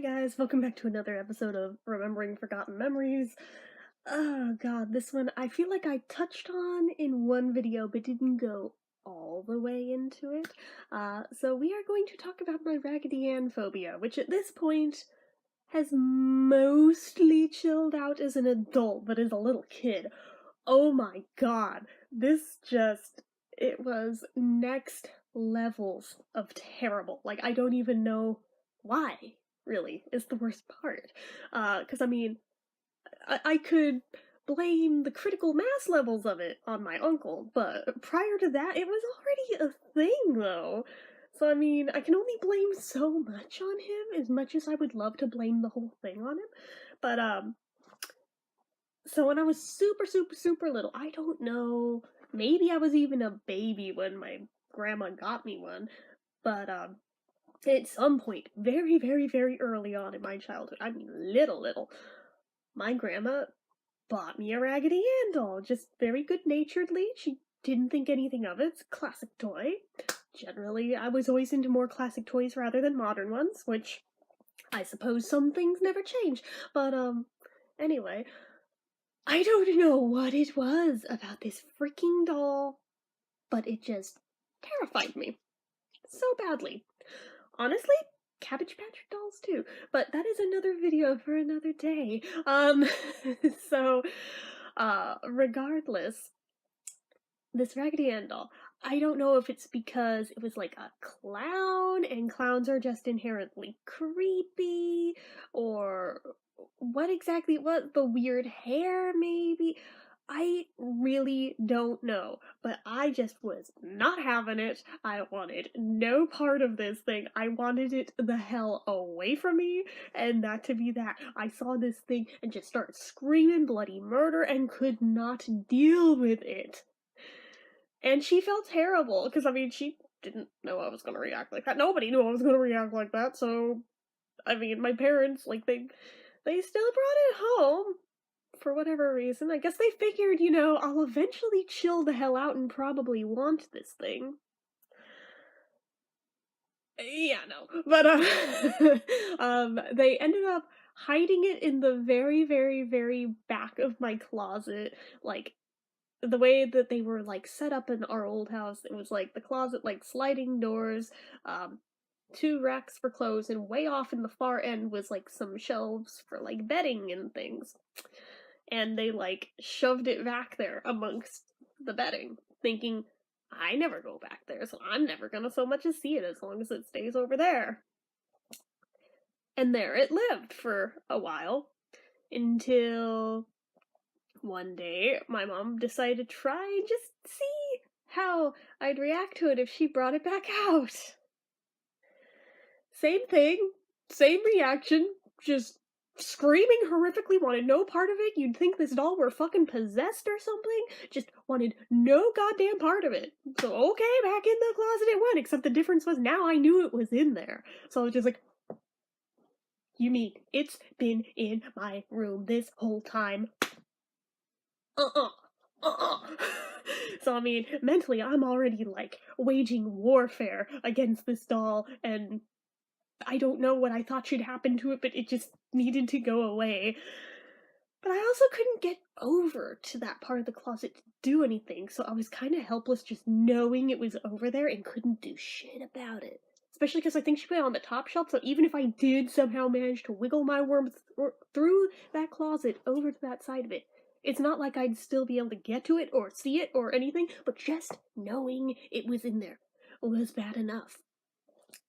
guys, welcome back to another episode of Remembering Forgotten Memories. Oh god, this one I feel like I touched on in one video but didn't go all the way into it. So we are going to talk about my Raggedy Ann phobia, which at this point has mostly chilled out as an adult, but as a little kid, oh my god, it was next levels of terrible. Like, I don't even know why, really, is the worst part. Because I mean, I could blame the critical mass levels of it on my uncle, but prior to that, it was already a thing, though. So, I mean, I can only blame so much on him, as much as I would love to blame the whole thing on him. But, so when I was super little, I don't know, maybe I was even a baby when my grandma got me one, but, at some point, very early on in my childhood, I mean little, my grandma bought me a Raggedy Ann doll, just very good-naturedly. She didn't think anything of it. It's a classic toy. Generally, I was always into more classic toys rather than modern ones, which I suppose some things never change. But, anyway, I don't know what it was about this freaking doll, but it just terrified me so badly. Honestly, Cabbage Patch dolls too, but that is another video for another day. So, regardless, this Raggedy Ann doll, I don't know if it's because it was like a clown and clowns are just inherently creepy, or what exactly it was, the weird hair maybe. I really don't know, but I just was not having it. I wanted no part of this thing. I wanted it the hell away from me, and that to be that. I saw this thing and just started screaming bloody murder and could not deal with it. And she felt terrible, because, I mean, she didn't know I was gonna react like that. Nobody knew I was gonna react like that, so, I mean, my parents, like, they still brought it home, for whatever reason. I guess they figured, I'll eventually chill the hell out and probably want this thing. Yeah, no. But, they ended up hiding it in the very back of my closet, like, the way that they were, like, set up in our old house, it was, like, the closet, like, sliding doors, um, 2 racks for clothes, and way off in the far end was, like, some shelves for, like, bedding and things. And they, like, shoved it back there amongst the bedding, thinking, I never go back there, so I'm never gonna so much as see it as long as it stays over there. And there it lived for a while, until one day my mom decided to try and just see how I'd react to it if she brought it back out. Same thing, same reaction, just screaming horrifically, wanted no part of it. You'd think this doll were fucking possessed or something. Just wanted no goddamn part of it. So, okay, back in the closet it went, except the difference was now I knew it was in there. So I was just like, you mean it's been in my room this whole time? Uh-uh. So, I mean, mentally, I'm already, like, waging warfare against this doll, and I don't know what I thought should happen to it, but it just needed to go away. But I also couldn't get over to that part of the closet to do anything, so I was kind of helpless just knowing it was over there and couldn't do shit about it. Especially because I think she put it on the top shelf, so even if I did somehow manage to wiggle my worm through that closet over to that side of it, it's not like I'd still be able to get to it or see it or anything, but just knowing it was in there was bad enough.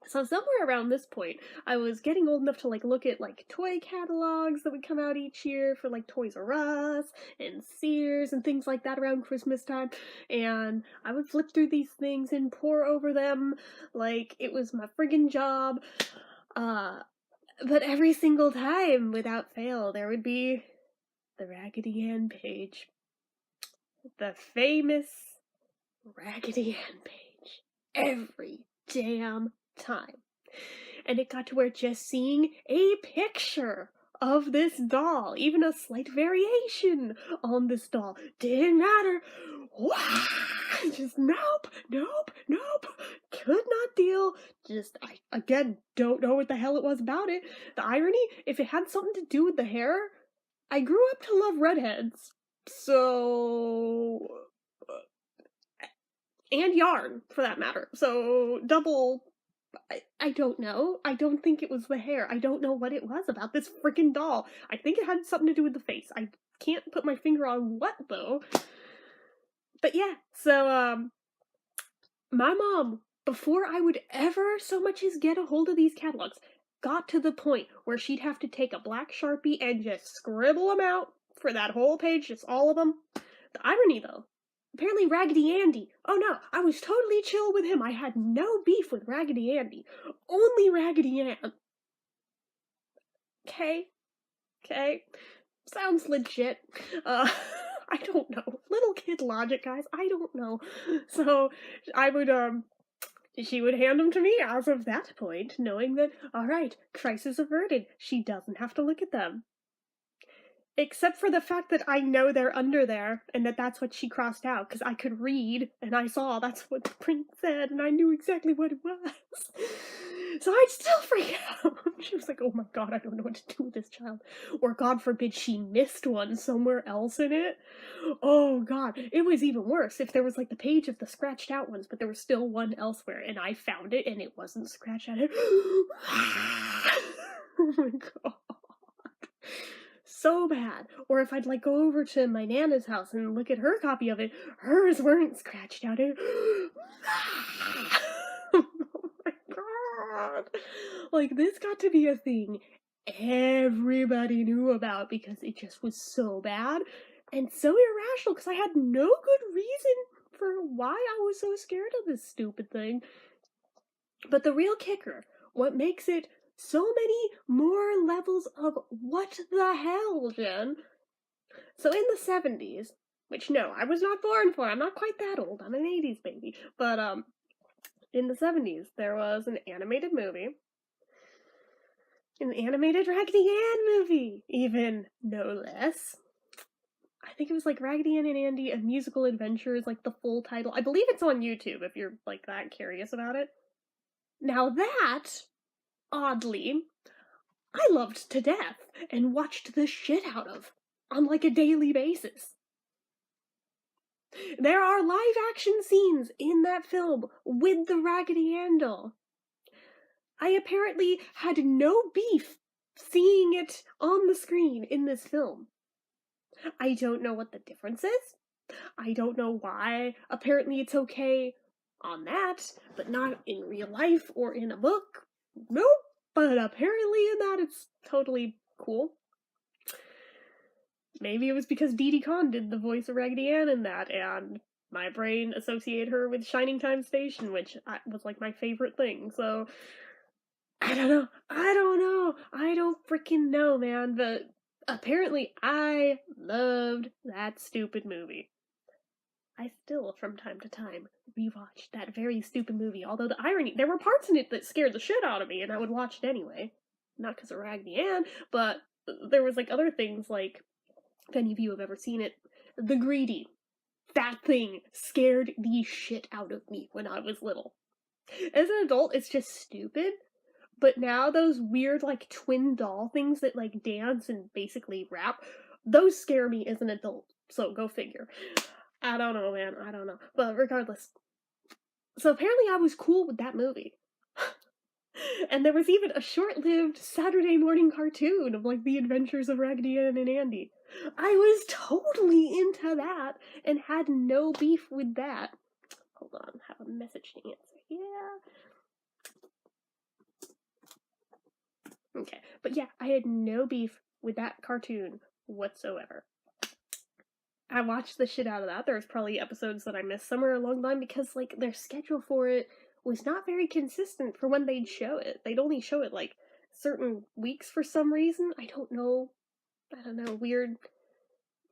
So somewhere around this point, I was getting old enough to, like, look at, like, toy catalogs that would come out each year for, like, Toys R Us and Sears and things like that around Christmas time, and I would flip through these things and pore over them like it was my friggin' job. But every single time, without fail, there would be the Raggedy Ann page. The famous Raggedy Ann page. Every damn time. And it got to where just seeing a picture of this doll, even a slight variation on this doll, didn't matter. Just nope, nope, nope. Could not deal. Just, I, again, don't know what the hell it was about it. The irony, if it had something to do with the hair, I grew up to love redheads. So, and yarn, for that matter. So, double. I don't know. I don't think it was the hair. I don't know what it was about this freaking doll. I think it had something to do with the face. I can't put my finger on what, though. But yeah, so, my mom, before I would ever so much as get a hold of these catalogs, got to the point where she'd have to take a black Sharpie and just scribble them out for that whole page, just all of them. The irony, though, apparently Raggedy Andy. Oh no, I was totally chill with him. I had no beef with Raggedy Andy. Only Raggedy Ann. Okay. Sounds legit. I don't know. Little kid logic, guys. I don't know. So, I would, she would hand them to me as of that point, knowing that, alright, crisis averted. She doesn't have to look at them. Except for the fact that I know they're under there, and that's what she crossed out, because I could read, and I saw that's what the print said, and I knew exactly what it was. So I'd still freak out. She was like, oh my god, I don't know what to do with this child. Or god forbid she missed one somewhere else in it. Oh god, it was even worse if there was like the page of the scratched out ones, but there was still one elsewhere, and I found it, and it wasn't scratched out. Oh my god. So bad. Or if I'd like go over to my Nana's house and look at her copy of it, hers weren't scratched out. Oh my god. Like, this got to be a thing everybody knew about because it just was so bad and so irrational because I had no good reason for why I was so scared of this stupid thing. But the real kicker, what makes it so many more levels of what the hell, Jen? So in the 70s, which no, I was not born for, I'm not quite that old, I'm an 80s baby, but in the 70s, there was an animated movie, an animated Raggedy Ann movie, even no less. I think it was like Raggedy Ann and Andy, A Musical Adventure is like the full title. I believe it's on YouTube if you're like that curious about it. Now that, oddly, I loved to death and watched the shit out of on like a daily basis. There are live action scenes in that film with the Raggedy Ann doll. I apparently had no beef seeing it on the screen in this film. I don't know what the difference is. I don't know why. Apparently it's okay on that, but not in real life or in a book. Nope. But apparently in that it's totally cool. Maybe it was because Dee Conn did the voice of Raggedy Ann in that, and my brain associated her with Shining Time Station, which was like my favorite thing, so I don't know. I don't freaking know, man, but apparently I loved that stupid movie. I still, from time to time, rewatch that very stupid movie, although the irony, there were parts in it that scared the shit out of me, and I would watch it anyway. Not because of Raggedy Ann, but there was like other things like, if any of you have ever seen it, The Greedy. That thing scared the shit out of me when I was little. As an adult, it's just stupid, but now those weird, like, twin doll things that, like, dance and basically rap, those scare me as an adult, so go figure. I don't know, man, I don't know. But regardless, so apparently I was cool with that movie. And there was even a short-lived Saturday morning cartoon of, like, the adventures of Raggedy Ann and Andy. I was totally into that, and had no beef with that. Hold on, I have a message to answer. Yeah. Okay, but yeah, I had no beef with that cartoon whatsoever. I watched the shit out of that. There was probably episodes that I missed somewhere along the line because, like, their schedule for it was not very consistent for when they'd show it. They'd only show it, like, certain weeks for some reason. I don't know, weird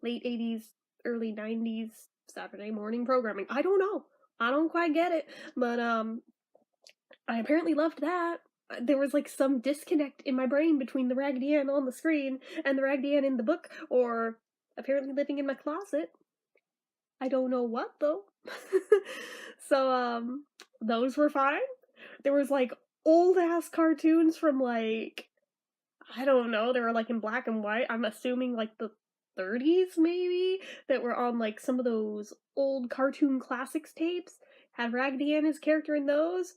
late 80s, early 90s Saturday morning programming. I don't know. I don't quite get it. But, I apparently loved that. there was like some disconnect in my brain between the Raggedy Ann on the screen and the Raggedy Ann in the book, or apparently living in my closet. I don't know what though. So those were fine. There was like old ass cartoons from like, I don't know, they were like in black and white. I'm assuming like the 30s maybe, that were on like some of those old cartoon classics tapes. Had Raggedy Ann as character in those.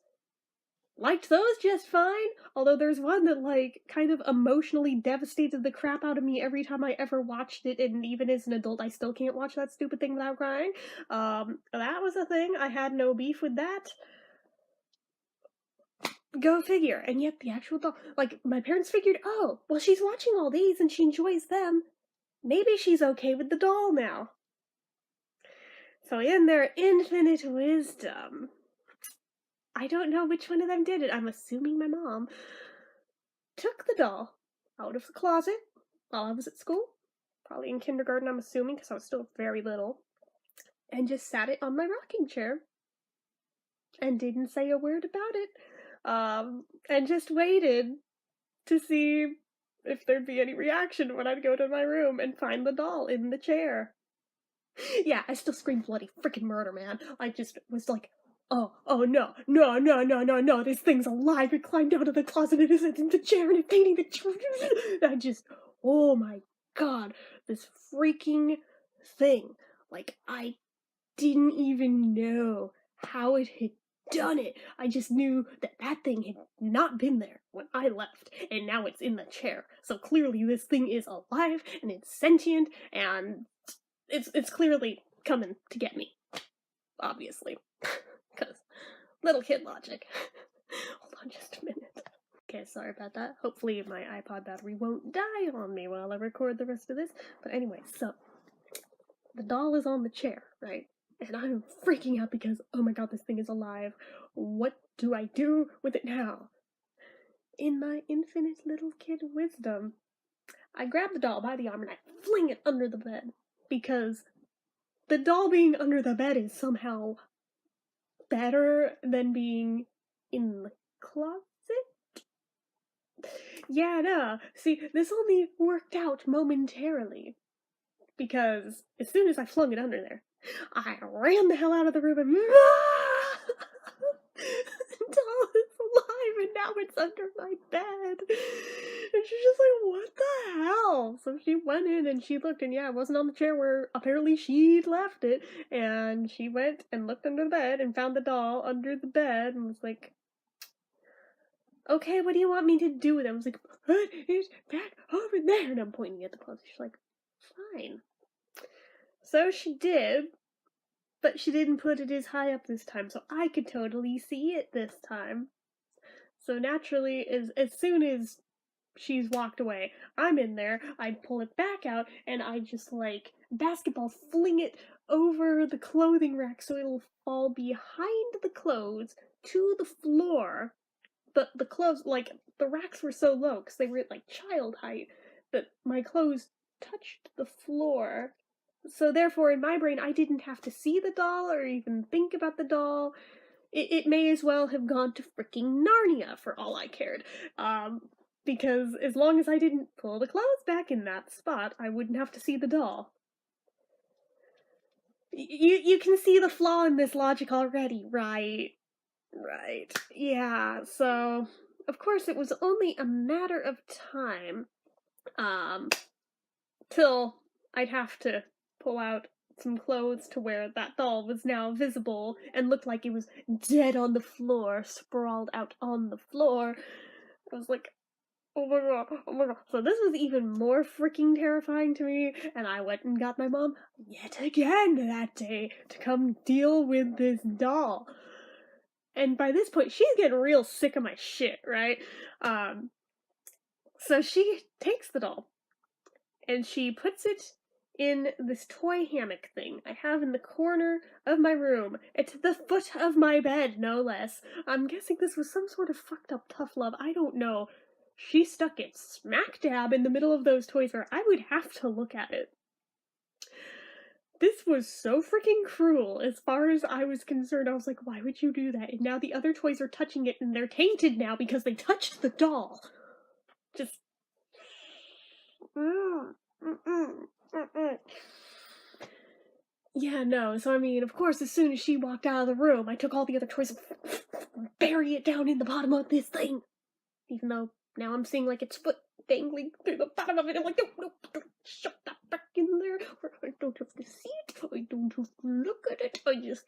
Liked those just fine, although there's one that like kind of emotionally devastated the crap out of me every time I ever watched it, and even as an adult I still can't watch that stupid thing without crying. That was a thing. I had no beef with that. Go figure. And yet the actual doll, like, my parents figured, oh, well, she's watching all these and she enjoys them. Maybe she's okay with the doll now. So in their infinite wisdom, I don't know which one of them did it. I'm assuming my mom took the doll out of the closet while I was at school, probably in kindergarten, I'm assuming, because I was still very little, and just sat it on my rocking chair and didn't say a word about it, and just waited to see if there'd be any reaction when I'd go to my room and find the doll in the chair. Yeah, I still scream bloody freaking murder, man. I just was like, oh, no, this thing's alive. It climbed out of the closet and is in the chair and it's painting the chair. I just, oh my god, this freaking thing. Like, I didn't even know how it had done it. I just knew that that thing had not been there when I left, and now it's in the chair. So clearly this thing is alive, and it's sentient, and it's clearly coming to get me. Obviously. Because little kid logic. Hold on just a minute. Okay, sorry about that. Hopefully my iPod battery won't die on me while I record the rest of this. But anyway, so the doll is on the chair, right? And I'm freaking out because, oh my god, this thing is alive. What do I do with it now? In my infinite little kid wisdom, I grab the doll by the arm and I fling it under the bed. Because the doll being under the bed is somehow better than being in the closet? Yeah, no. See, this only worked out momentarily. Because as soon as I flung it under there, I ran the hell out of the room and the doll is alive and now it's under my bed. And she's just like, what the hell? So she went in and she looked, and yeah, it wasn't on the chair where apparently she'd left it. And she went and looked under the bed and found the doll under the bed and was like, okay, what do you want me to do with it? I was like, put it back over there. And I'm pointing at the closet. She's like, fine. So she did, but she didn't put it as high up this time, so I could totally see it this time. So naturally, as soon as she's walked away, I'm in there, I'd pull it back out, and I'd just, like, basketball fling it over the clothing rack so it'll fall behind the clothes to the floor. But the clothes, like, the racks were so low, because they were at, like, child height, that my clothes touched the floor. So therefore, in my brain, I didn't have to see the doll or even think about the doll. It may as well have gone to freaking Narnia for all I cared. Because as long as I didn't pull the clothes back in that spot, I wouldn't have to see the doll. You can see the flaw in this logic already, right? Right. Yeah, so of course it was only a matter of time till I'd have to pull out some clothes to where that doll was now visible and looked like it was dead on the floor, sprawled out on the floor. I was like, oh my god, oh my god. So this was even more freaking terrifying to me, and I went and got my mom yet again that day to come deal with this doll. And by this point, she's getting real sick of my shit, right? So she takes the doll, and she puts it in this toy hammock thing I have in the corner of my room. It's at the foot of my bed, no less. I'm guessing this was some sort of fucked up tough love, I don't know. She stuck it smack dab in the middle of those toys where I would have to look at it. This was so freaking cruel as far as I was concerned. I was like, why would you do that? And now the other toys are touching it and they're tainted now because they touched the doll. Just... Yeah, no, so I mean, of course, as soon as she walked out of the room, I took all the other toys and bury it down in the bottom of this thing. Even though now I'm seeing, like, its foot dangling through the bottom of it. I'm like, no, shove that back in there. I don't have to see it. I don't have to look at it. I just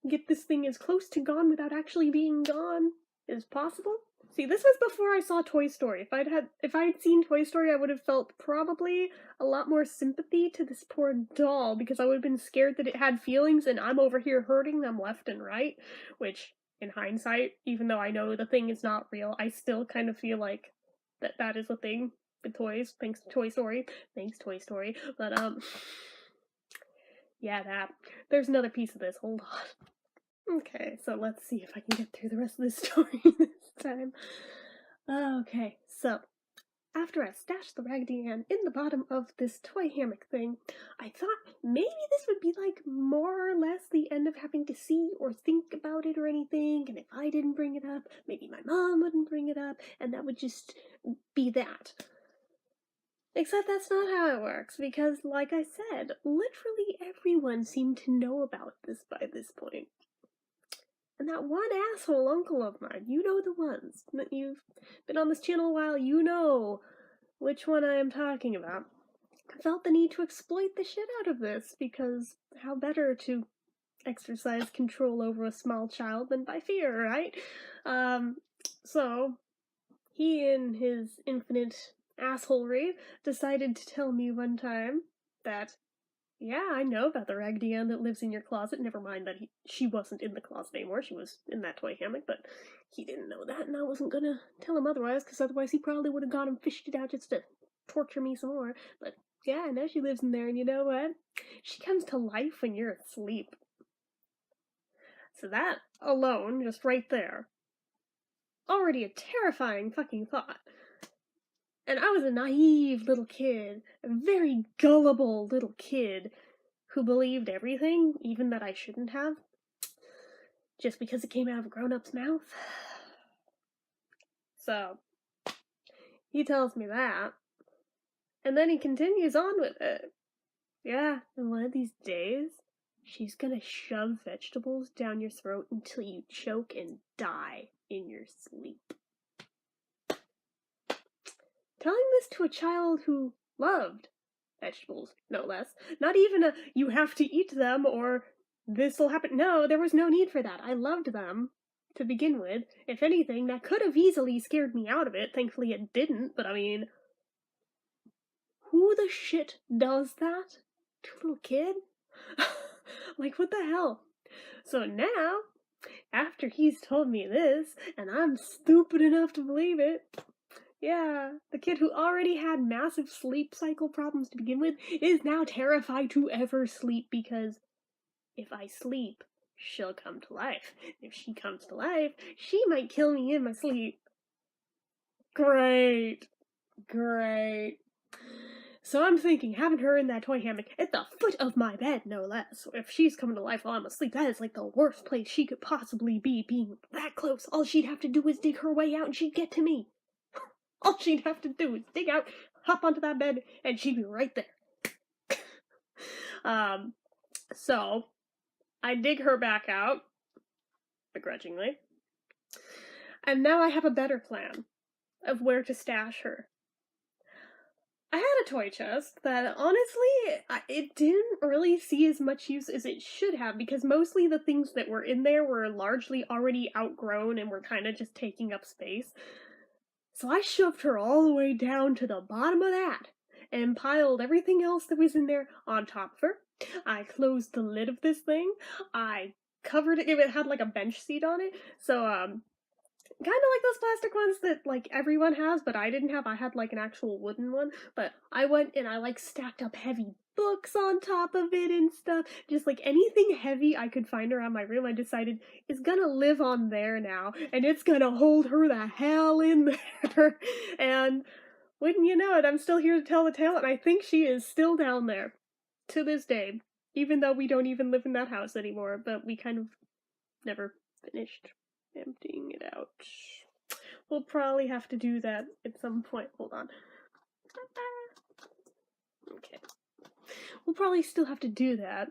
get this thing as close to gone without actually being gone as possible. See, this was before I saw Toy Story. If I had seen Toy Story, I would have felt probably a lot more sympathy to this poor doll, because I would have been scared that it had feelings, and I'm over here hurting them left and right, which, in hindsight, even though I know the thing is not real, I still kind of feel like that is a thing with toys, thanks to Toy Story. Thanks, Toy Story. But, yeah, that. There's another piece of this, hold on. Okay, so let's see if I can get through the rest of this story this time. Okay, so after I stashed the Raggedy Ann in the bottom of this toy hammock thing, I thought maybe this would be like more or less the end of having to see or think about it or anything, and if I didn't bring it up, maybe my mom wouldn't bring it up, and that would just be that. Except that's not how it works, because like I said, literally everyone seemed to know about this by this point. And that one asshole uncle of mine, you know the ones, that you've been on this channel a while, you know which one I am talking about, felt the need to exploit the shit out of this, because how better to exercise control over a small child than by fear, right? So, he in his infinite assholery decided to tell me one time that, yeah, I know about the Raggedy Ann that lives in your closet. Never mind that she wasn't in the closet anymore. She was in that toy hammock, but he didn't know that, and I wasn't gonna tell him otherwise, because otherwise he probably would have gone and fished it out just to torture me some more. But yeah, I know she lives in there, and you know what? She comes to life when you're asleep. So that alone, just right there, already a terrifying fucking thought. And I was a naive little kid, a very gullible little kid, who believed everything, even that I shouldn't have, just because it came out of a grown-up's mouth. So, he tells me that, and then he continues on with it. Yeah, and one of these days, she's gonna shove vegetables down your throat until you choke and die in your sleep. Telling this to a child who loved vegetables, no less. Not even a, you have to eat them or this'll happen. No, there was no need for that. I loved them to begin with. If anything, that could have easily scared me out of it. Thankfully it didn't, but I mean, who the shit does that to a little kid? Like, what the hell? So now, after he's told me this, and I'm stupid enough to believe it, yeah, the kid who already had massive sleep cycle problems to begin with is now terrified to ever sleep, because if I sleep, she'll come to life. If she comes to life, she might kill me in my sleep. Great. Great. So I'm thinking, having her in that toy hammock at the foot of my bed, no less. If she's coming to life while I'm asleep, that is like the worst place she could possibly be, being that close. All she'd have to do is dig her way out and she'd get to me. All she'd have to do is dig out, hop onto that bed, and she'd be right there. So I dig her back out, begrudgingly, and now I have a better plan of where to stash her. I had a toy chest that, honestly, it didn't really see as much use as it should have, because mostly the things that were in there were largely already outgrown and were kind of just taking up space. So I shoved her all the way down to the bottom of that, and piled everything else that was in there on top of her. I closed the lid of this thing. I covered it. It had like a bench seat on it, so kind of like those plastic ones that like everyone has, but I didn't have. I had like an actual wooden one, but I went and I like stacked up heavy books on top of it and stuff. Just like anything heavy I could find around my room, I decided is gonna live on there now, and it's gonna hold her the hell in there. And wouldn't you know it, I'm still here to tell the tale, and I think she is still down there. to this day, even though we don't even live in that house anymore, but we kind of never finished emptying it out. We'll probably have to do that at some point. Hold on. Okay. We'll probably still have to do that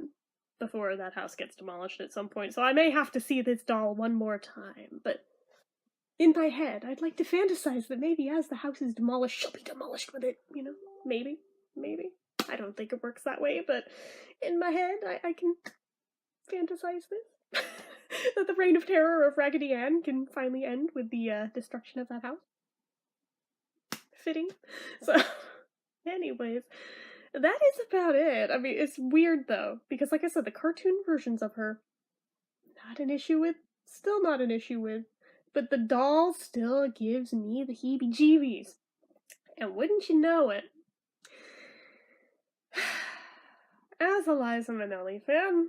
before that house gets demolished at some point, so I may have to see this doll one more time, but in my head, I'd like to fantasize that maybe as the house is demolished, she'll be demolished with it, you know? Maybe. Maybe. I don't think it works that way, but in my head, I can fantasize this. That the reign of terror of Raggedy Ann can finally end with the destruction of that house. Fitting. So, anyways, that is about it. I mean, it's weird though, because like I said, the cartoon versions of her, not an issue with, still not an issue with, but the doll still gives me the heebie-jeebies. And wouldn't you know it, as a Liza Minnelli fan,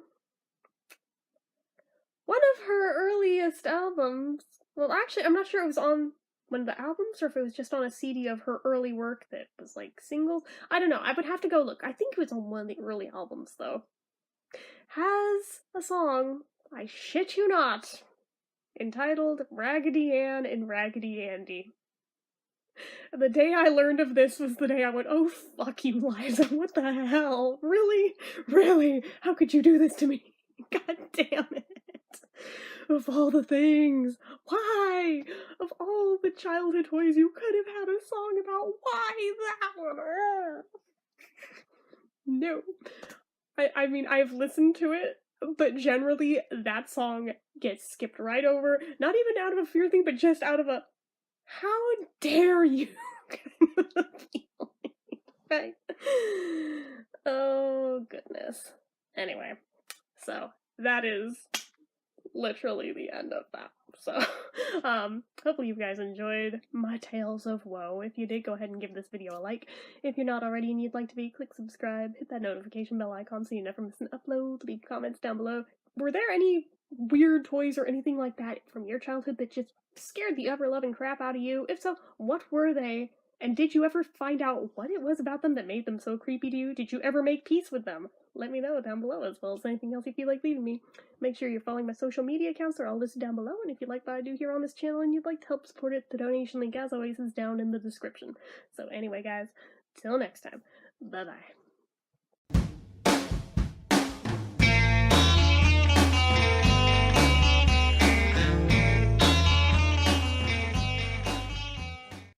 one of her earliest albums, well actually I'm not sure it was on one of the albums or if it was just on a CD of her early work that was like singles. I don't know, I would have to go look. I think it was on one of the early albums though. Has a song, I shit you not, entitled Raggedy Ann and Raggedy Andy. And the day I learned of this was the day I went, oh fuck you, Liza, what the hell? Really? Really? How could you do this to me? God damn it. Of all the things, why? Of all the childhood toys you could have had a song about, why that one? No. I mean, I've listened to it, but generally that song gets skipped right over, not even out of a fear thing, but just out of a, how dare you kind of feeling. Right? Oh, goodness. Anyway, so that is literally the end of that. So, hopefully you guys enjoyed my tales of woe. If you did, go ahead and give this video a like. If you're not already and you'd like to be, click subscribe, hit that notification bell icon so you never miss an upload, leave comments down below. Were there any weird toys or anything like that from your childhood that just scared the ever-loving crap out of you? If so, what were they? And did you ever find out what it was about them that made them so creepy to you? Did you ever make peace with them? Let me know down below, as well as anything else you feel like leaving me. Make sure you're following my social media accounts, they're all listed down below, and if you like what I do here on this channel and you'd like to help support it, the donation link, as always, is down in the description. So anyway, guys, till next time, bye-bye.